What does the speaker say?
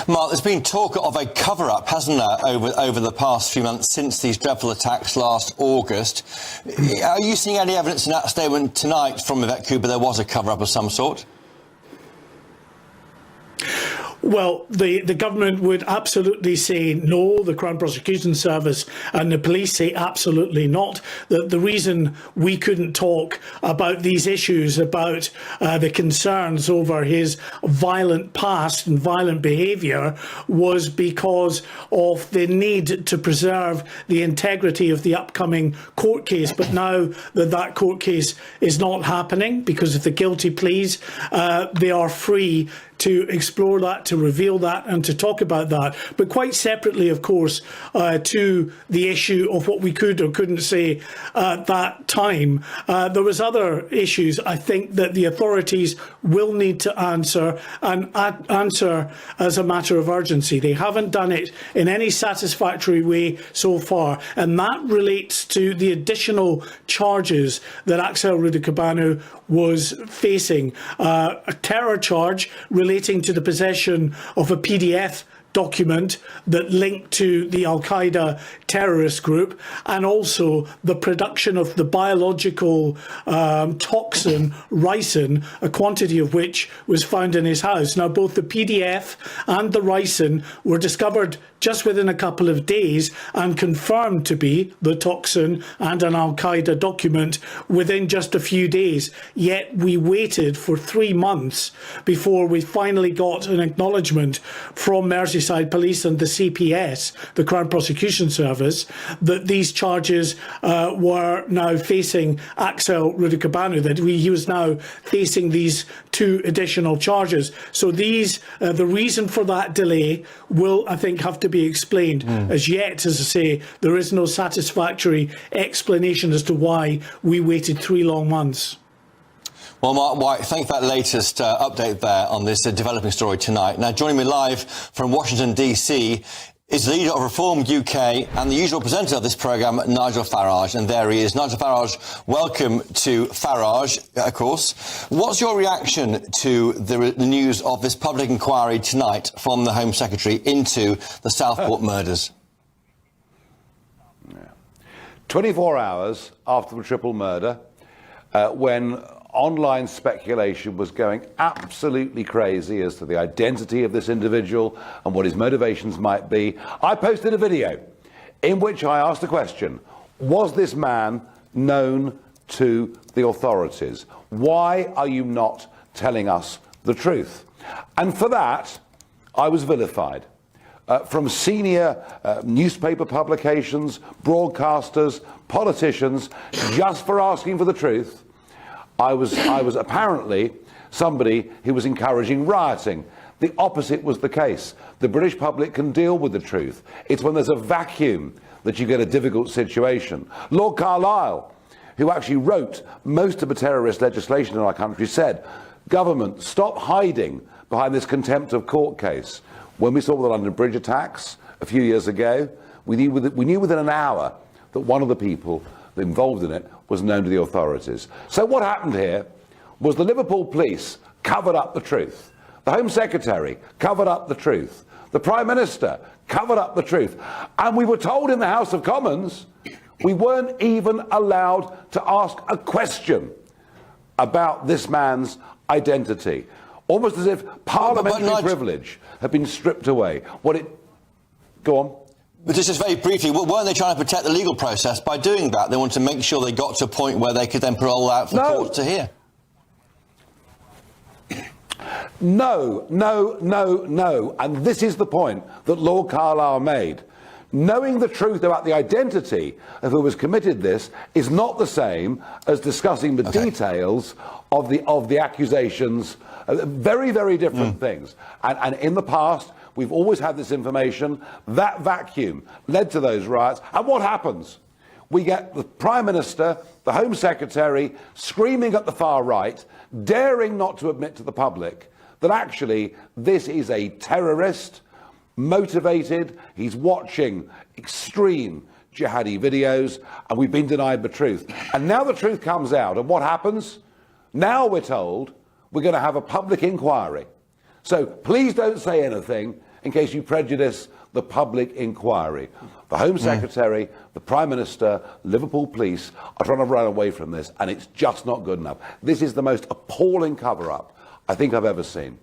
Mark, there's been talk of a cover-up, hasn't there, over the past few months since these dreadful attacks last August. Are you seeing any evidence in that statement tonight from Yvette Cooper there was a cover-up of some sort? Well, the government would absolutely say no. The Crown Prosecution Service and the police say absolutely not. The reason we couldn't talk about these issues, about the concerns over his violent past and violent behaviour, was because of the need to preserve the integrity of the upcoming court case. But now that court case is not happening because of the guilty pleas, they are free to explore that, to reveal that and to talk about that. But quite separately, of course, to the issue of what we could or couldn't say at that time, there was other issues I think that the authorities will need to answer, and answer as a matter of urgency. They haven't done it in any satisfactory way so far, and that relates to the additional charges that Axel Rudikabanu was facing. A terror charge relating to the possession of a PDF document that linked to the Al-Qaeda terrorist group, and also the production of the biological toxin ricin, a quantity of which was found in his house. Now, both the PDF and the ricin were discovered just within a couple of days and confirmed to be the toxin and an Al-Qaeda document within just a few days. Yet we waited for 3 months before we finally got an acknowledgement from Merseyside Police and the CPS, the Crown Prosecution Service, that these charges were now facing Axel Rudikabanu, that he was now facing these 2 additional charges. So these, the reason for that delay will, I think, have to be explained. As yet, as I say, there is no satisfactory explanation as to why we waited 3 long months. Well, Mark White, thank you for that latest update there on this developing story tonight. Now, joining me live from Washington, D.C. is the leader of Reform UK and the usual presenter of this programme, Nigel Farage. And there he is. Nigel Farage, welcome to Farage, of course. What's your reaction to the news of this public inquiry tonight from the Home Secretary into the Southport murders? 24 hours after the triple murder, when online speculation was going absolutely crazy as to the identity of this individual and what his motivations might be, I posted a video in which I asked the question, was this man known to the authorities? Why are you not telling us the truth? And for that, I was vilified. From senior newspaper publications, broadcasters, politicians, just for asking for the truth. I was apparently somebody who was encouraging rioting. The opposite was the case. The British public can deal with the truth. It's when there's a vacuum that you get a difficult situation. Lord Carlisle, who actually wrote most of the terrorist legislation in our country, said, government, stop hiding behind this contempt of court case. When we saw the London Bridge attacks a few years ago, we knew within an hour that one of the people involved in it was known to the authorities. So what happened here was the Liverpool police covered up the truth. The Home Secretary covered up the truth. The Prime Minister covered up the truth. And we were told in the House of Commons we weren't even allowed to ask a question about this man's identity. Almost as if parliamentary privilege had been stripped away. Go on. But just very briefly, weren't they trying to protect the legal process by doing that? They wanted to make sure they got to a point where they could then parole out for the court to hear. No. And this is the point that Lord Carlisle made. Knowing the truth about the identity of who has committed this is not the same as discussing the details of the accusations. Very, very different things. And in the past, we've always had this information. That vacuum led to those riots. And what happens? We get the Prime Minister, the Home Secretary, screaming at the far right, daring not to admit to the public that actually this is a terrorist, motivated, he's watching extreme jihadi videos, and we've been denied the truth. And now the truth comes out, and what happens? Now we're told we're going to have a public inquiry. So please don't say anything in case you prejudice the public inquiry. The Home Secretary, the Prime Minister, Liverpool Police are trying to run away from this, and it's just not good enough. This is the most appalling cover-up I think I've ever seen.